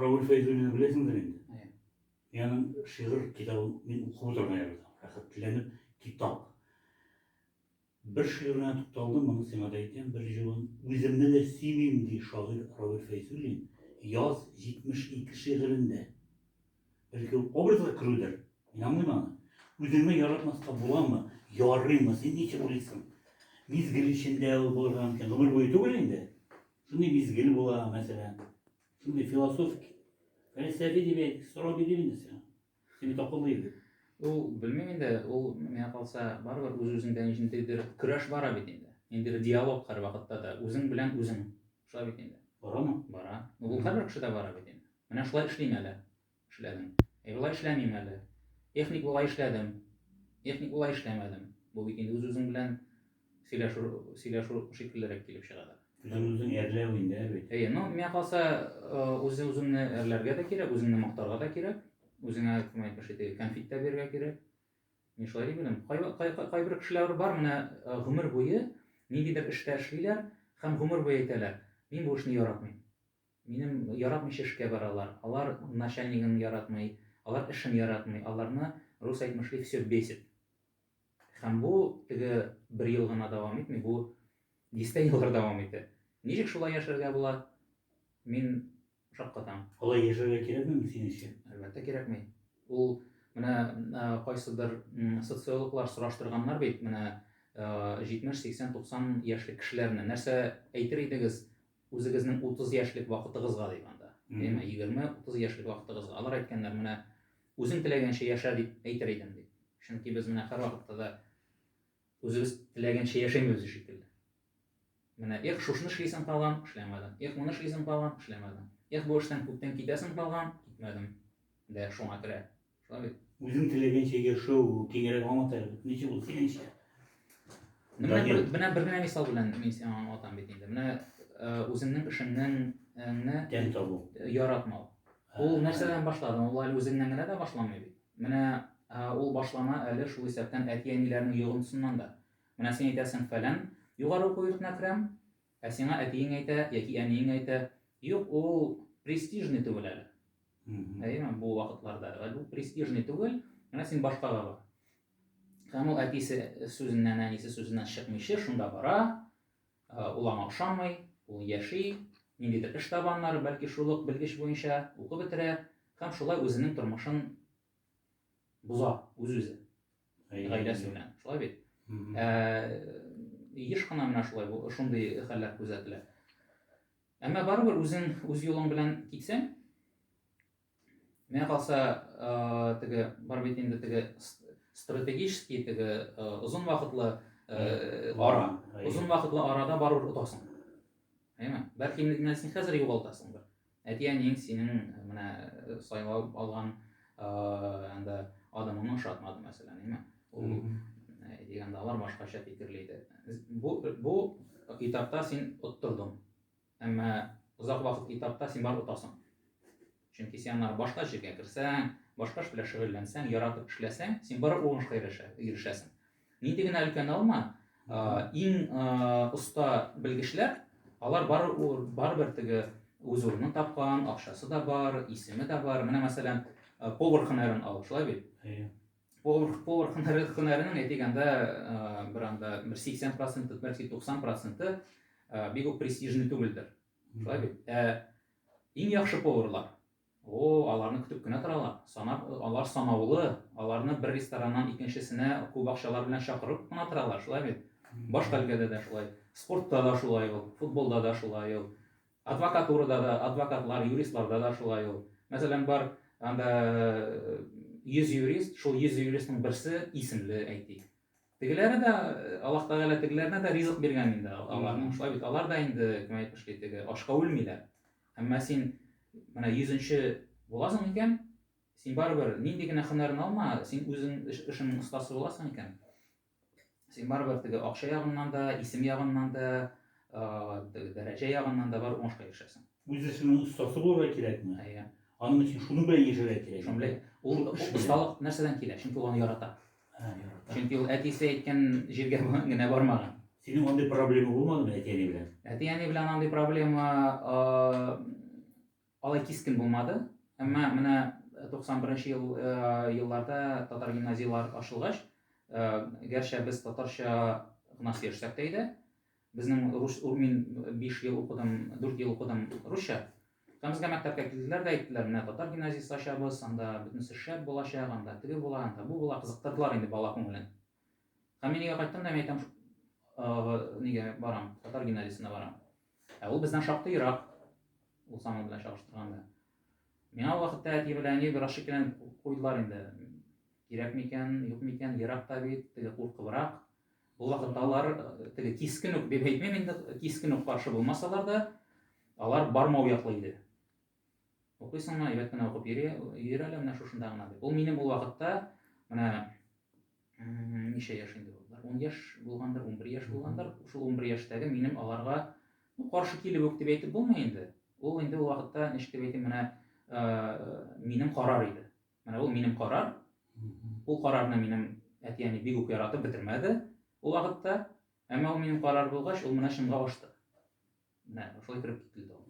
Raul Feyzul'ünü bilesіңдер енді. Менің шиғыр китабын мен оқып отырған yerде. Рахаттанып китап. Bir şiirine tutaldım, bunu sana da ettim. Bir yılın üzerinde de Simim diye şair Raul Feyzul'ün yaz 72 şiirinde. Belki obrazda kırılır. İnanmıyor bana. Üzerine yaratmazsa bulamı, yarrıyma, sen niçin oluyorsun? Mizgil içinde bulurken, ömür boyu tügülünde. Şimdi mizgil bula mesela. Şimdi filosofik, felsefi gibi soru bildiğiniz ya. Seni takılıydı. Ол білмеймін енді, ол мен қалса барыбір өз-өзіңдің ішіндегідер күреш бара бит енді. Енді диалог қар вақытта да өзің білән өзің шулай бит енді. Бара мı? Бара. Ол һәрбір кешедә бара бит енді. Менә шулай эшлим әле. Эшләдем. Болай эшләмим әле. Техник болай эшләдем. Техник болай эшләмәдем. Бу бит енді үз-үзең белән сөйләшү шикеллерәк килеп чыга. Өзің әрләү инде әлбәттә. Мен қалса үз-үзеңне әрләргә дә кирәк, үзеңне мактарга да кирәк. Үзеңә конфет тә бирергә кирәк. Мин шулай дип беләм. Кайбер кешеләр бар, менә гомер буе ниндидер эштә эшлиләр һәм гомер буе әйтәләр: "Мин бу эшне яратмыйм. Минем яратмыйча эшкә баралар. Алар начальнигын яратмый, алар эшен яратмый, аларны рус әйтмешли все бесит." Һәм бу теге 1 ел гына дәвам итми, бу 10 еллар дәвам итә. Ничек шулай яшәргә була? Мин шаккатам. Алай яшәргә кирәкме синеңчә? Әлбәттә кирәкми. Ул менә кайсыдыр социологлар сораштырганнар бит, менә 70, 80, 90 яшьлек кешеләрне нәрсә әйтер идегез үзегезнең 30 яшьлек вакытыгызга дигәндә. 20-30 яшьлек вакытыгызга. Алар әйткәннәр, менә үзең теләгәнчә яшә дип әйтер идем дип. Чөнки без менә һәр вакытта да үзебез теләгәнчә яшәмибез шикелле. Менә шушны эшлисең калган, эшләмәдем. Моны эшлисең калган, эшләмәдем. Бу эштән күптән китәсең калган, китмәдем. Дә шуңа керә. Шулай бит. Үзең теләгәнчә яшәү киңрәк аңлатыр. Ничек ул синеңчә? Менә бер генә мисал белән мин сиңа аңлатам бит инде. Менә үзеңнең эшеңнән тәм табу, яратмау. Ул нәрсәдән башлады? Ул әле үзеңнән генә дә башламый бит. Менә ул башлана әле шул исәптән әти-әниләрнең йогынтысыннан да. Менә син әйтәсең фәлән югары уку йортына керәм, сиңа әтиең әйтә яки әниең әйтә: "Юк, ул престижный түгел әле." Әйеме, бу вакытларда бу престижный түгел, менә син башкага бар. Һәм ул әтисе сүзеннән, әнисе сүзеннән чыкмыйча шунда бара, ул аңа ошамый, ул яши, ниндидер эш табаннары, бәлки шул ук белгеч буенча укып бетерә, һәм шулай үзенең тормышын буза, үз-үзе. Гаиләсе белән. Шулай бит. Еш кына менә шулай шундый хәлләр күзәтелә. Әмма барыбер үзең үз юлың белән китсәң, мен калса теге бар бит инде теге стратегический теге озын вакытлы арада барып утасың. Әйме? Бәлки менә син хәзер югалтасың бер. Әти-әниең синең менә сайлап алган анда адамыңны ошатмады мәсәлән, әйме? Ул дигәндә алар башкача фикерле иде. Бу этапта син оттырдың. Әмма узак вакыт этапта син бар утасың. Чөнки син аны башка җиргә керсәң, башка эш белән шөгыльләнсәң, яратып эшләсәң, син барып уңышка ирешәсең. Нинди генә өлкән алма, иң оста белгечләр, алар барыбер теге үз урынын тапкан, акчасы да бар, исеме дә бар. Менә мәсәлән, повар һөнәрен ал, шулай бит. Повар һөнәренең әйтгәндә бер анда 80%, бәлки 90% бик үк престижный түгелдер. Шулай бит. Иң яхшы поварлар аларны көтеп кенә торалар. Алар санаулы, аларны бер рестораннан икенчесенә күп акчалар белән чакырып кына торалар, шулай бит. Башка өлкәдә дә шулай, спортта да шулай ул, футболда да шулай ул, адвокатурада да, адвокатлар, юристларда да шулай ул. Мәсәлән, бар анда 100 юрист, шул 100 юристның берсе исемле әйтик. Тегеләре дә Аллаһ Тәгалә тегеләренә дә ризык биргән инде аларның, шулай бит. Алар да инде кем әйтмешли теге ашка үлмиләр. Әмма син менә 100-нче буласың икән, син барыбер нинди генә һөнәрен алма, син үзең эшең остасы буласың икән. Син барыбер теге акча ягыннан да, исем ягыннан да, дәрәҗә ягыннан да бар уңышка ирешәсең. Үз эшенең остасы булырга кирәкме? Әйе. Аның өчен шуны белән яшәргә кирәк. Шуны белән. Ул осталык нәрсәдән килә? Чөнки ул аны ярата. Чөнки ул әтисе әйткән җиргә генә бармаган. Синең андый проблема булмадымы әти-әни белән? Әти-әни белән андый проблема алай кискен булмады. Әмма менә 91 елларда татар гимназиялар ачылгач, гәрчә без татарча гына сөйләшсәк тә иде, безнең мин 5 ел укыдым, 4 ел укыдым русча. Һәм безгә мәктәпкә килделәр дә әйттеләр, менә татар гимназиясе ачабыз, анда бөтенсе шәп булачак, анда теге була, анда бу була, кызыктырдылар инде бала күңелен. Һәм мин өйгә кайттым да әйтәм, нигә барам, татар гимназиясенә барам. Ул бездән шактый ерак, ул самы белән чагыштырганда. Миңа вакытта әти белән әни бер шикелләнеп куйдылар инде. Кирәк микән, юк микән, ерак та бит, теге куркыбрак. Ул вакытта алар теге кискен үк дип әйтмим инде, кискен үк каршы булмасалар да, алар бармау яклы иде. Укыйсыңмы, әйбәт кенә укып йөр әле менә шушында гына дип. Ул минем ул вакытта менә ничә яшь инде булдылар? 10 яшь булгандыр, 11 яшь булгандыр. Шул 11 яшьтәге минем аларга каршы килеп үк дип әйтеп булмый инде. Ул инде ул вакытта ничек дип әйтим, менә минем карар иде. Менә ул минем карар. Ул карарны минем әти-әни бик үк яратып бетермәде ул вакытта. Әмма ул минем карар булгач, ул менә чынга ашты. Менә шулай кереп китте ул.